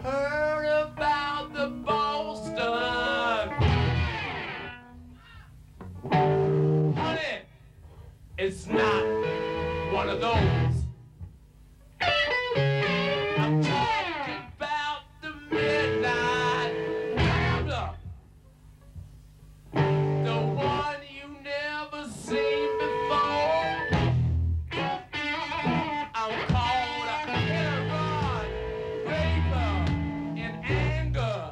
Heard about the Boston. Honey, it's not one of those. I'm talking about the midnight rambler. The one you never seen before. I'm called a run, raper in anger,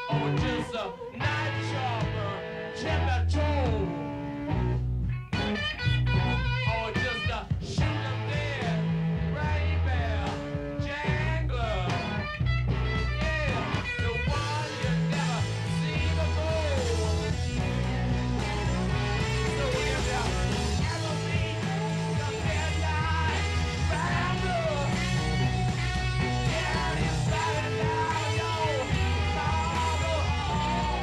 or just a night chopper, chimney toe, or just a shoot 'em dead, rainbow, jangler. Yeah, the one you never seen before. So if you ever meet the midnight rambler, yeah, he's sliding down your marble hall.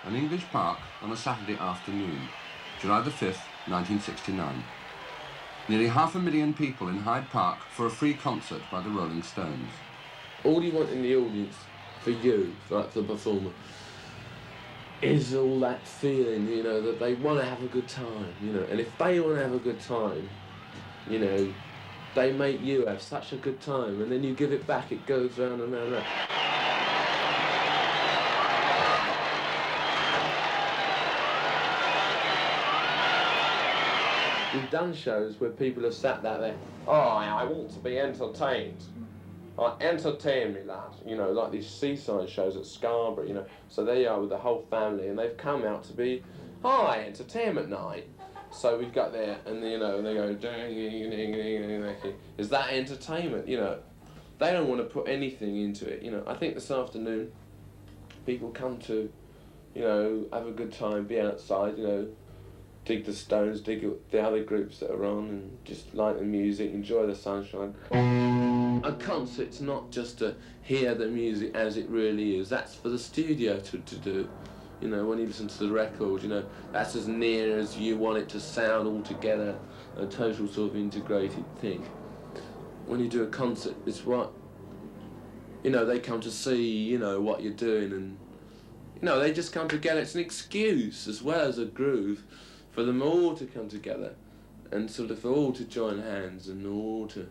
An English park on a Saturday afternoon, July the 5th, 1969. Nearly 500,000 people in Hyde Park for a free concert by the Rolling Stones. All you want in the audience, for you, like the performer, is all that feeling, you know, that they want to have a good time, you know, and if they want to have a good time, you know, they make you have such a good time, and then you give it back, it goes round and round and round. We've done shows where people have sat there, oh, I want to be entertained. Entertain me, lad. You know, like these seaside shows at Scarborough, you know. So there you are with the whole family, and they've come out to be, hi, entertainment night. So we've got there, and you know, they go, is that entertainment? You know, they don't want to put anything into it. You know, I think this afternoon, people come to, you know, have a good time, be outside, you know, dig the Stones, dig the other groups that are on, and just like the music, enjoy the sunshine. A concert's not just to hear the music as it really is. That's for the studio to do. You know, when you listen to the record, you know, that's as near as you want it to sound all together, a total sort of integrated thing. When you do a concert, it's what, you know, they come to see, you know, what you're doing, and, you know, they just come together. It's an excuse as well as a groove for them all to come together and sort of for all to join hands and all to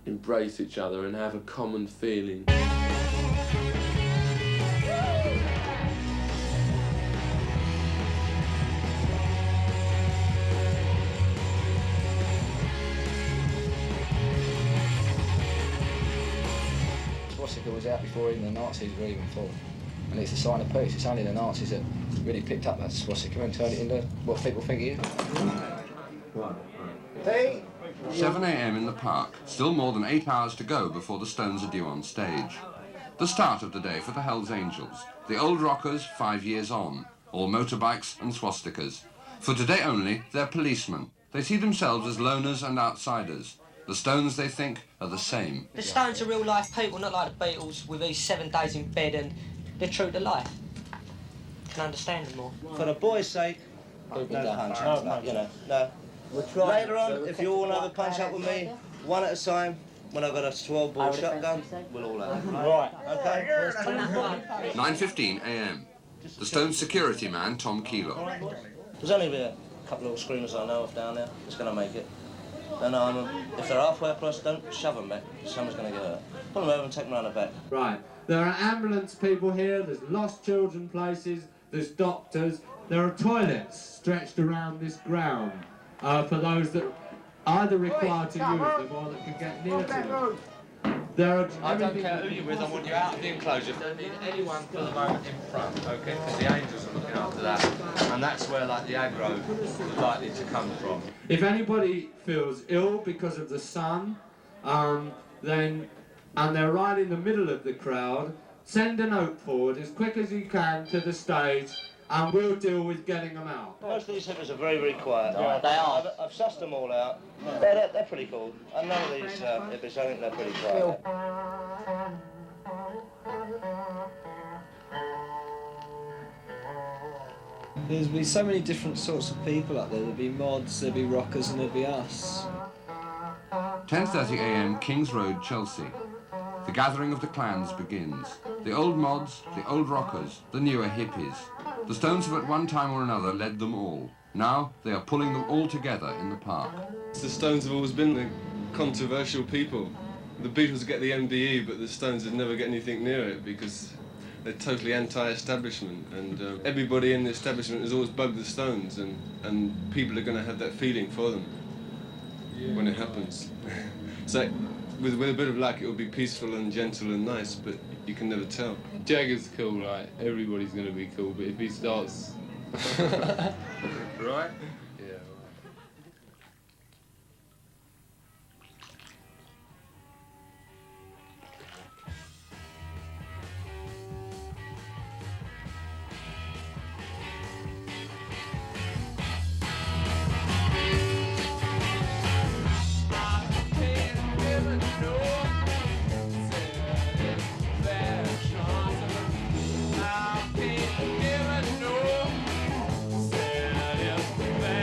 embrace each other and have a common feeling. Swastika was out before even the Nazis were even formed. And it's a sign of peace. It's only the Nazis that really picked up that swastika and turned it into what people think it is. 7 a.m. in the park, still more than 8 hours to go before the Stones are due on stage. The start of the day for the Hells Angels, the old rockers 5 years on, all motorbikes and swastikas. For today only, they're policemen. They see themselves as loners and outsiders. The Stones, they think, are the same. The Stones are real life people, not like the Beatles with these 7 days in bed, and they're true to life. Can understand them more. For the boys' sake, no punch up, no, you know, no. Later on, if you all have a punch up with me, one at a time, when I've got a 12-ball shotgun, we'll all have it. Right, okay? 9:15 a.m. The Stones security man, Tom Keeler. There's only a couple of little screamers I know of down there that's going to make it. Don't arm them. If they're halfway across, don't shove them back, someone's going to get hurt. Pull them over and take them around the back. Right, there are ambulance people here, there's lost children places, there's doctors, there are toilets stretched around this ground for those that are either required to use them or that can get near to them. There are I don't care who you're with, I want you out of the enclosure. Don't need anyone for the moment in front, okay? Because the angels are looking after that. And that's where, like, the aggro is likely to come from. If anybody feels ill because of the sun, then, and they're right in the middle of the crowd, send a note forward as quick as you can to the stage, and we'll deal with getting them out. Most of these hippies are very, very quiet. Yeah, they are. I've sussed them all out. They're pretty cool. And none of these hippies, I think they're pretty quiet. There's been so many different sorts of people up there. There'll be mods, there'll be rockers, and there'll be us. 10:30 a.m. Kings Road, Chelsea. The gathering of the clans begins. The old mods, the old rockers, the newer hippies. The Stones have at one time or another led them all. Now they are pulling them all together in the park. The Stones have always been the controversial people. The Beatles get the MBE, but the Stones would never get anything near it because they're totally anti-establishment, and everybody in the establishment has always bugged the Stones, and people are going to have that feeling for them when it happens. So with a bit of luck it will be peaceful and gentle and nice, but you can never tell. Jagger's cool, like, everybody's going to be cool, but if he starts... Right? Yeah. Give it no, say it's bad.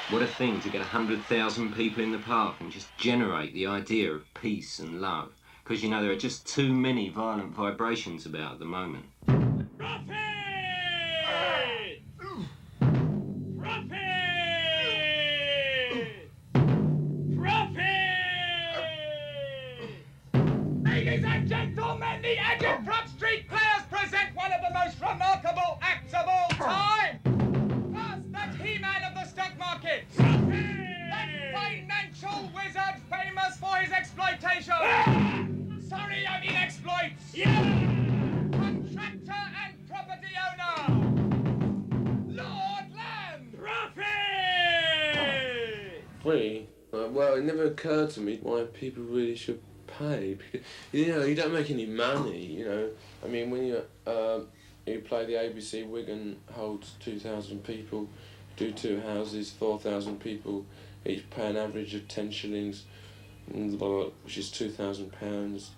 What a thing to get 100,000 people in the park and just generate the idea of peace and love. Because, you know, there are just too many violent vibrations about at the moment. Ladies and gentlemen, the Agitprop Street Players present one of the most remarkable acts of all time. First, that He-Man of the stock market. That financial wizard famous for his exploitation. Sorry, I mean exploits. Contractor and property owner. Lord Lamb. Free? Well, it never occurred to me why people really should pay, because, you know, you don't make any money, you know. I mean, when you play the ABC, Wigan holds 2,000 people, do 2 houses, 4,000 people, each pay an average of 10 shillings, which is £2,000,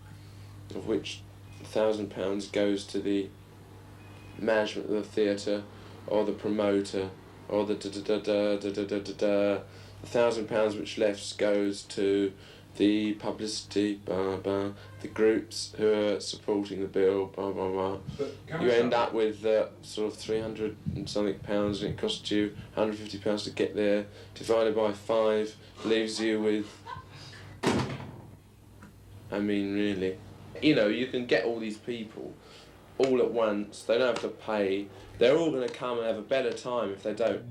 of which £1,000 goes to the management of the theatre, or the promoter, or the £1,000 which left goes to the publicity, the groups who are supporting the bill, You end up with sort of 300 and something pounds, and it costs you £150 to get there, divided by 5, leaves you with, I mean, really. You know, you can get all these people all at once, they don't have to pay, they're all going to come and have a better time if they don't.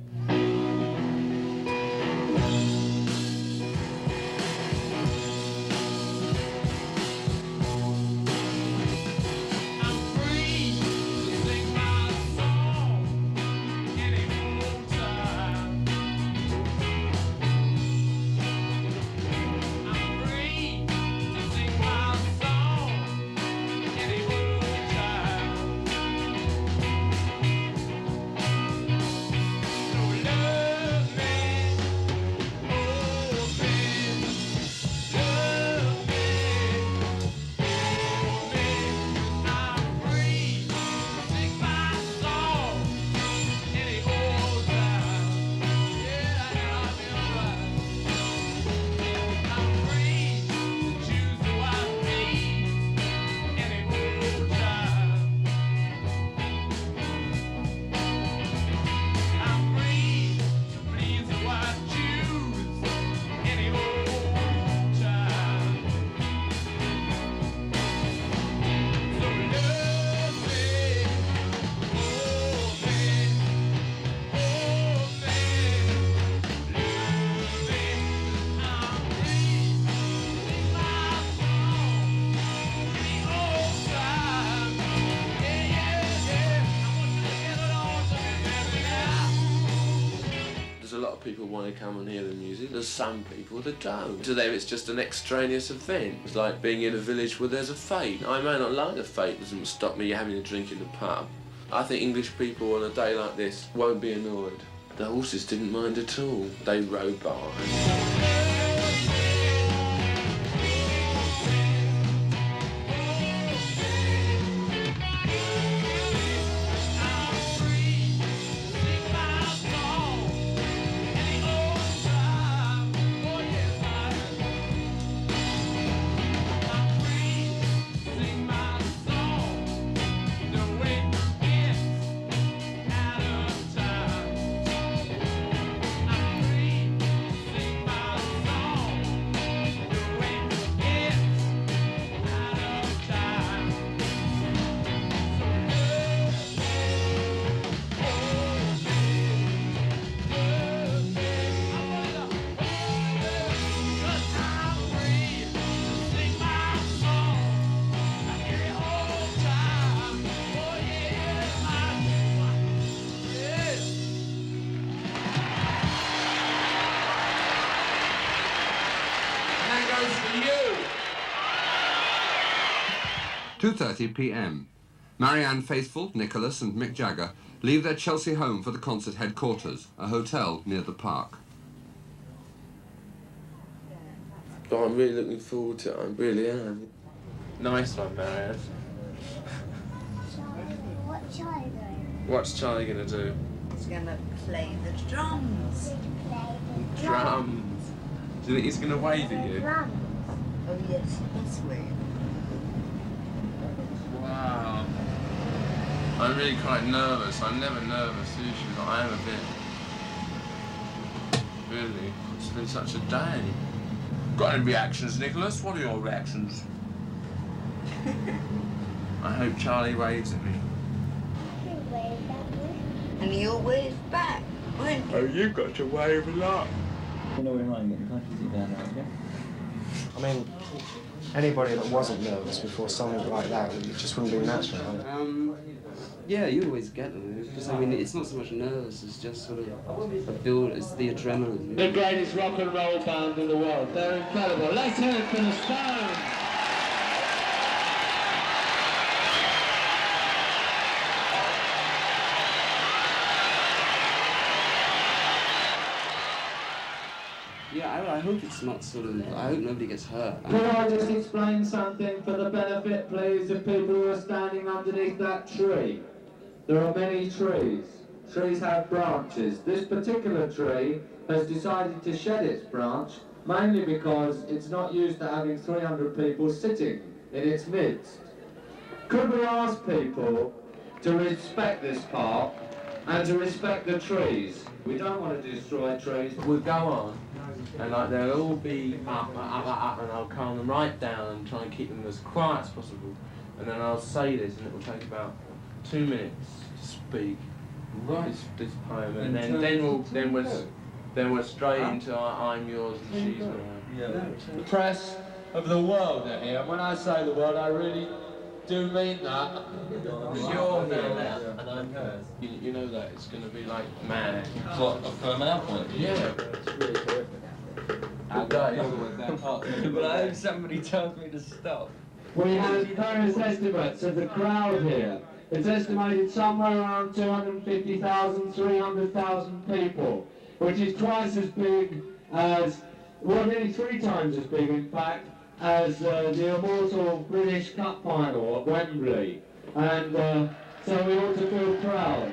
People want to come and hear the music. There's some people that don't. To them it's just an extraneous event. It's like being in a village where there's a fete. I may not like the fete, doesn't stop me having a drink in the pub. I think English people on a day like this won't be annoyed. The horses didn't mind at all. They rode by. for you. 2:30 p.m. Marianne Faithfull, Nicholas and Mick Jagger leave their Chelsea home for the concert headquarters, a hotel near the park. Oh, I'm really looking forward to it, I really am. Nice one, Marianne. What's Charlie doing? What's Charlie going to do? He's going to play the drums. Drums. Do you think he's going to wave at you? Drums. Oh yes, that's weird. Wow. I'm really quite nervous. I'm never nervous usually, but I am a bit. Really. It's been such a day. Got any reactions, Nicholas? What are your reactions? I hope Charlie waves at me. He waved at me. And you'll wave back, won't you? Oh, you've got to wave a lot. You know, we're getting countries down there, okay? I mean, anybody that wasn't nervous before something like that, it just wouldn't be natural, would it? Yeah, you always get them, because I mean, it's not so much nerves, it's just sort of a build, it's the adrenaline. The greatest rock and roll band in the world. They're incredible. Let's hear it for the Stones! Yeah, I hope it's not sort of, I hope nobody gets hurt. Could I just explain something for the benefit, please, of people who are standing underneath that tree? There are many trees. Trees have branches. This particular tree has decided to shed its branch, mainly because it's not used to having 300 people sitting in its midst. Could we ask people to respect this park and to respect the trees? We don't want to destroy trees. We'll go on, and like they'll all be up, and I'll calm them right down and try and keep them as quiet as possible. And then I'll say this, and it will take about 2 minutes to speak this poem, and then we're straight into I'm yours and she's mine. Yeah. The press of the world are here. And when I say the world, I really do mean that. You're there, and I'm hers. You know that it's going to be like mad. What, from our point of view? Yeah. It's really terrific. But I hope somebody tells me to stop. We have various estimates of the crowd here. It's estimated somewhere around 250,000, 300,000 people, which is twice as big as, well, nearly 3 times as big, in fact, as the immortal British Cup final at Wembley. And so we ought to feel proud.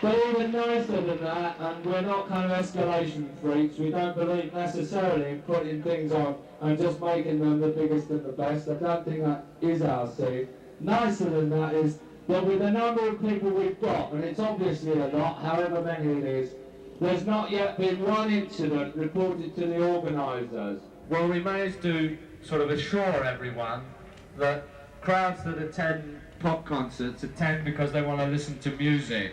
But even nicer than that, and we're not kind of escalation freaks, we don't believe necessarily in putting things on and just making them the biggest and the best. I don't think that is our scene. Nicer than that is that with the number of people we've got, and it's obviously a lot, however many it is, there's not yet been one incident reported to the organisers. Well, we managed to sort of assure everyone that crowds that attend pop concerts attend because they want to listen to music.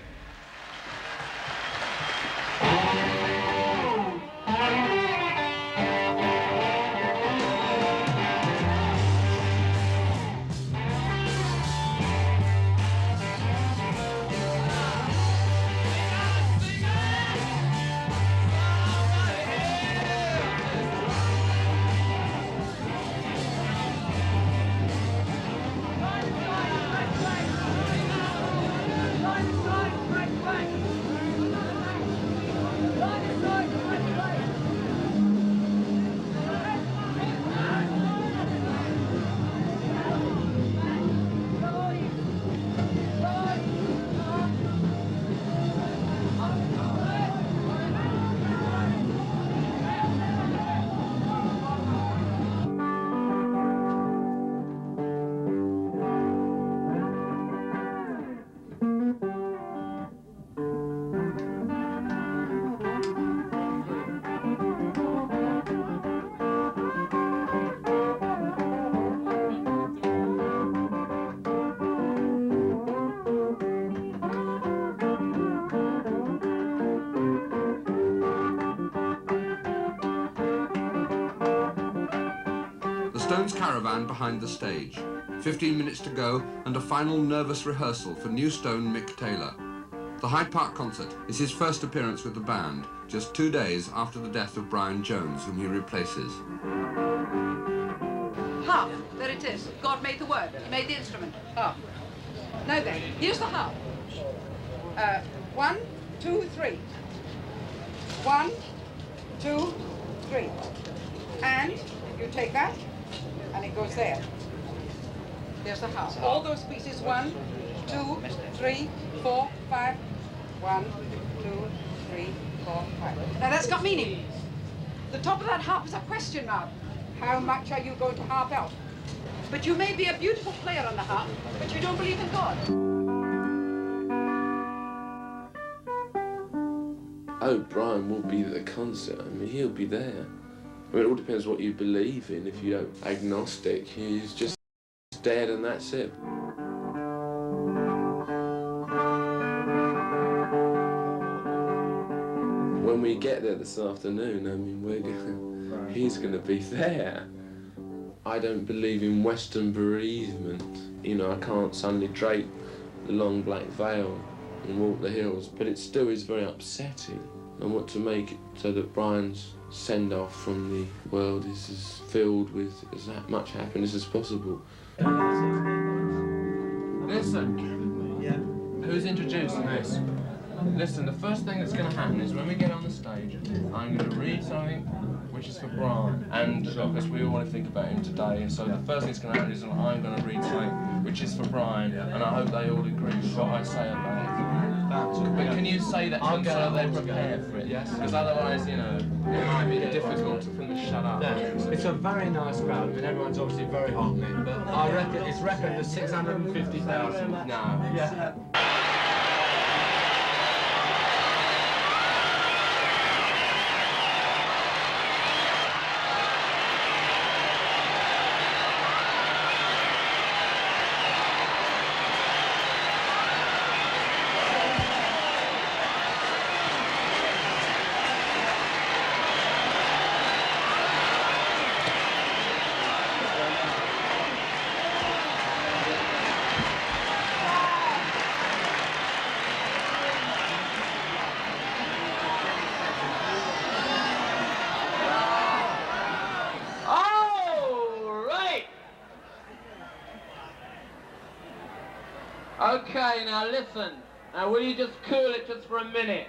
Stones caravan behind the stage. 15 minutes to go and a final nervous rehearsal for new Stone Mick Taylor. The Hyde Park concert is his first appearance with the band, just 2 days after the death of Brian Jones, whom he replaces. Harp, there it is. God made the word, he made the instrument. Harp. Now then, here's the harp. 1, 2, 3. 1, 2, 3. And you take that, and it goes there. There's the harp. All those pieces, 1, 2, 3, 4, 5. 1, 2, 3, 4, 5. Now that's got meaning. The top of that harp is a question mark. How much are you going to harp out? But you may be a beautiful player on the harp, but you don't believe in God. Oh, Brian will be at the concert. I mean, he'll be there. I mean, it all depends what you believe in. If you don't, agnostic, he's just dead and that's it. When we get there this afternoon, I mean, he's going to be there. I don't believe in Western bereavement. You know, I can't suddenly drape the long black veil and walk the hills, but it still is very upsetting. I want to make it so that Brian's send-off from the world is as filled with as much happiness as possible. Listen, who's introducing this? Listen, the first thing that's going to happen is when we get on the stage, I'm going to read something which is for Brian, and because we all want to think about him today, so the first thing that's going to happen is I'm going to read something which is for Brian, and I hope they all agree with what I say about it. But can you say that so they're prepared for it? Yes. Because otherwise, you know, it might be difficult for them to shut up. Yeah, it's a very nice crowd. I mean, everyone's obviously very hot on it, but I reckon it's reckoned as 650,000. No. Yeah. Okay, now listen. Now will you just cool it just for a minute?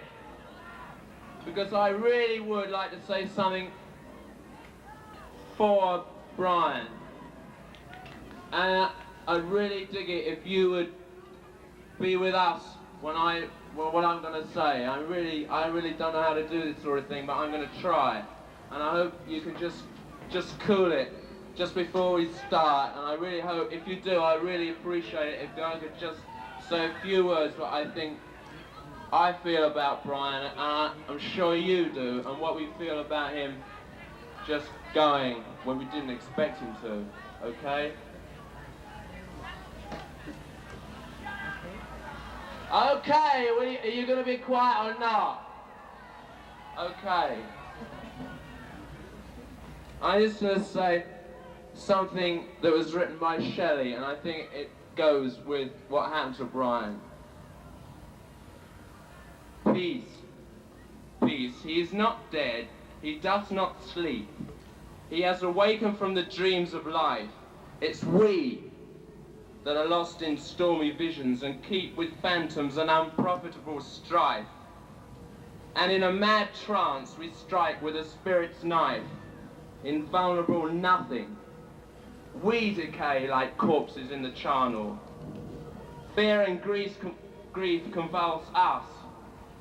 Because I really would like to say something for Brian. And I'd really dig it if you would be with us when what I'm going to say. I really don't know how to do this sort of thing, but I'm going to try. And I hope you can just cool it just before we start. And I really hope, if you do, I really appreciate it if I could just say a few words what I feel about Brian, and I'm sure you do, and what we feel about him just going when we didn't expect him to, okay? Okay, are you going to be quiet or not? Okay. I'm just going to say something that was written by Shelley, and I think it goes with what happened to Brian. Peace, peace. He is not dead. He does not sleep. He has awakened from the dreams of life. It's we that are lost in stormy visions and keep with phantoms an unprofitable strife. And in a mad trance we strike with a spirit's knife, invulnerable nothing. We decay like corpses in the charnel. Fear and grief convulse us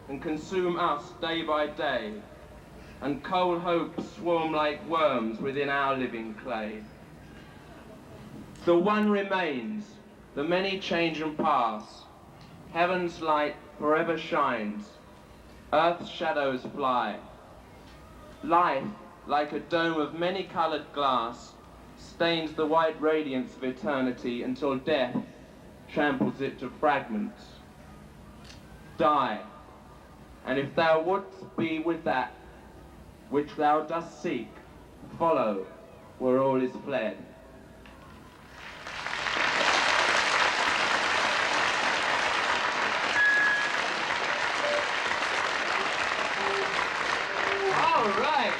and consume us day by day, and cold hopes swarm like worms within our living clay. The one remains, the many change and pass. Heaven's light forever shines, earth's shadows fly. Life, like a dome of many-colored glass, stains the white radiance of eternity until death tramples it to fragments. Die, and if thou wouldst be with that which thou dost seek, follow where all is fled. All right.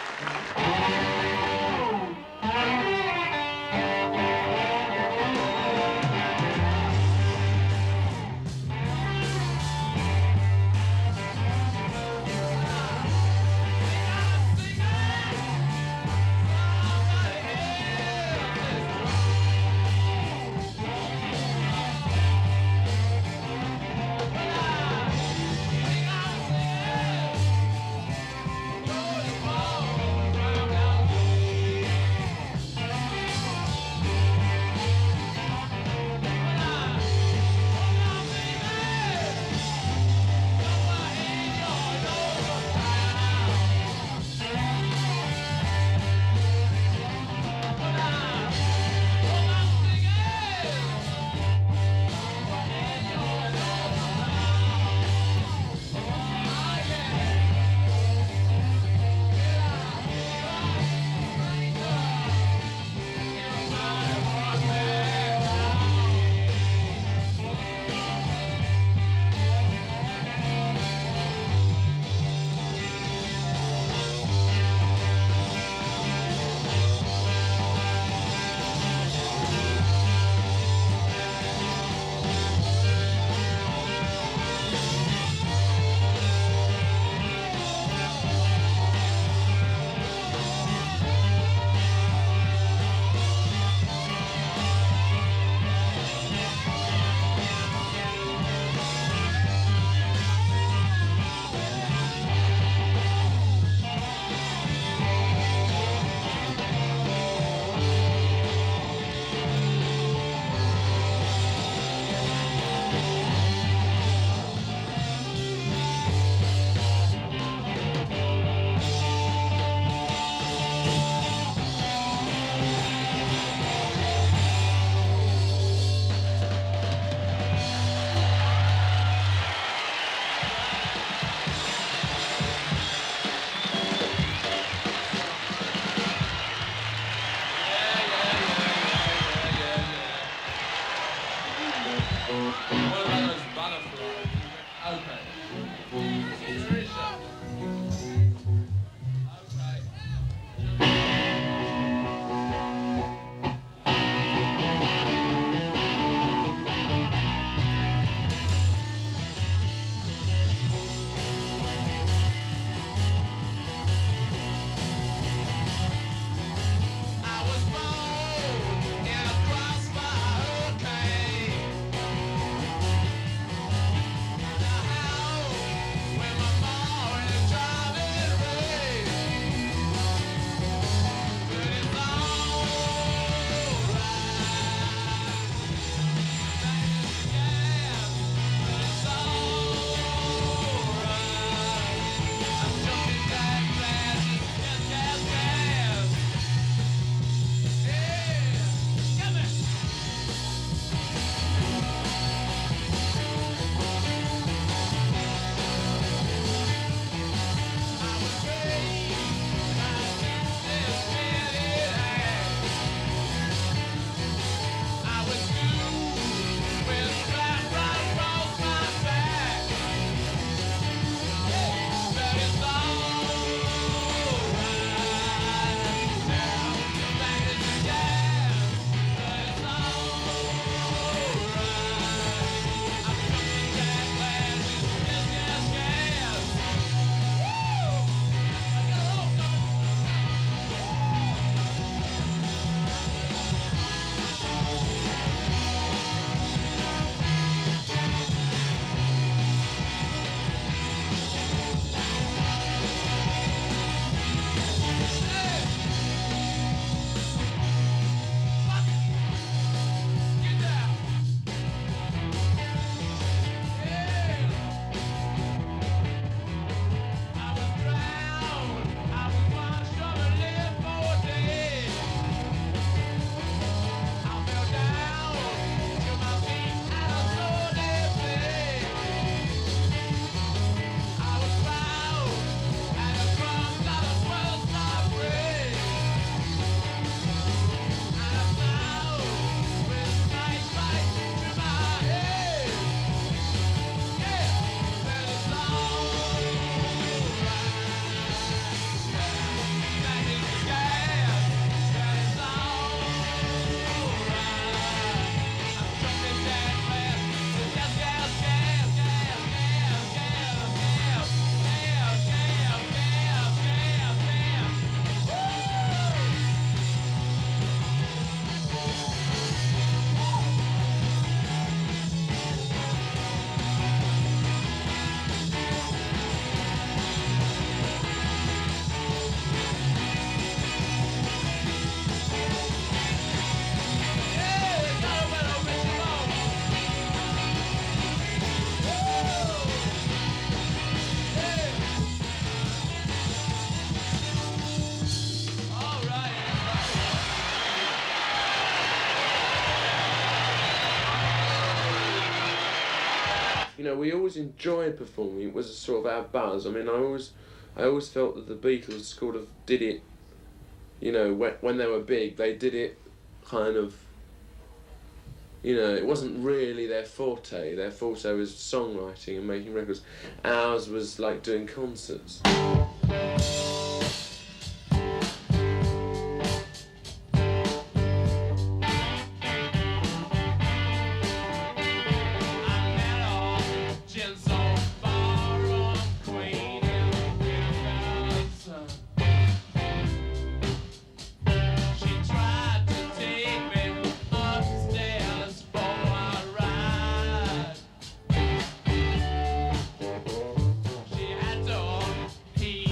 What about those butterflies? Okay. Trisha. You know, we always enjoyed performing. It was sort of our buzz. I mean, I always felt that the Beatles sort of did it, you know, when they were big, they did it kind of, you know, it wasn't really their forte. Their forte was songwriting and making records. Ours was like doing concerts. He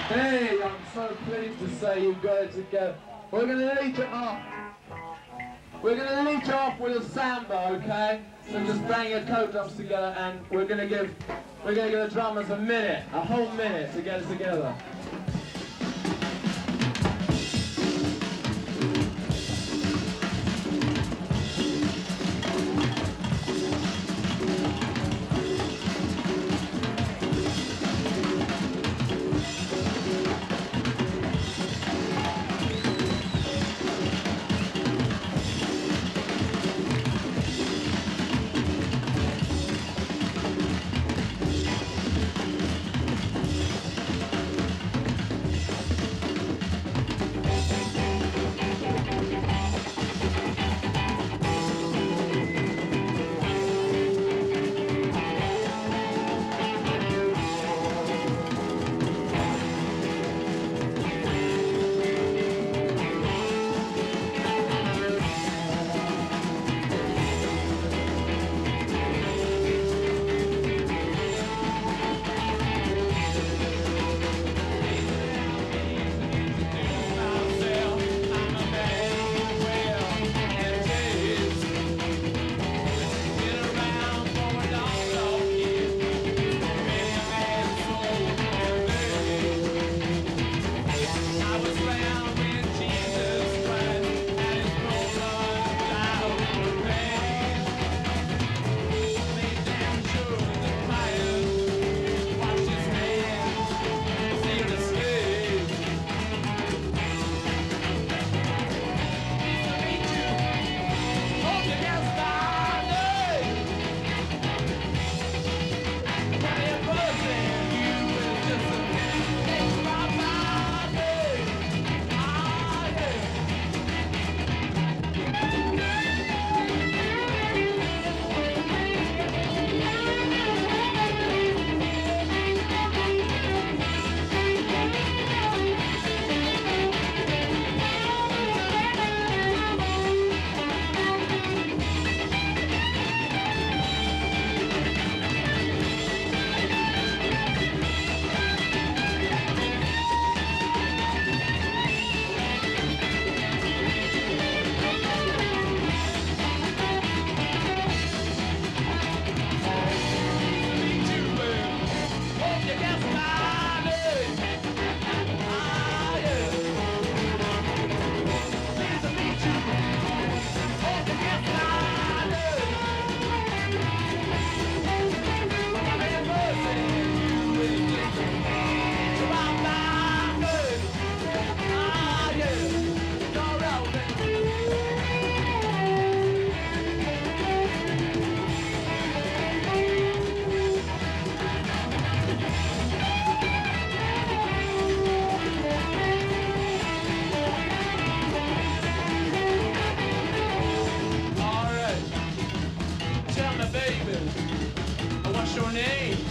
Hey, I'm so pleased to say you got it together. We're gonna lead it off. We're gonna lead you off with a samba, okay? So just bang your toe drops together, and we're gonna give the drummers a whole minute to get it together. What's your name?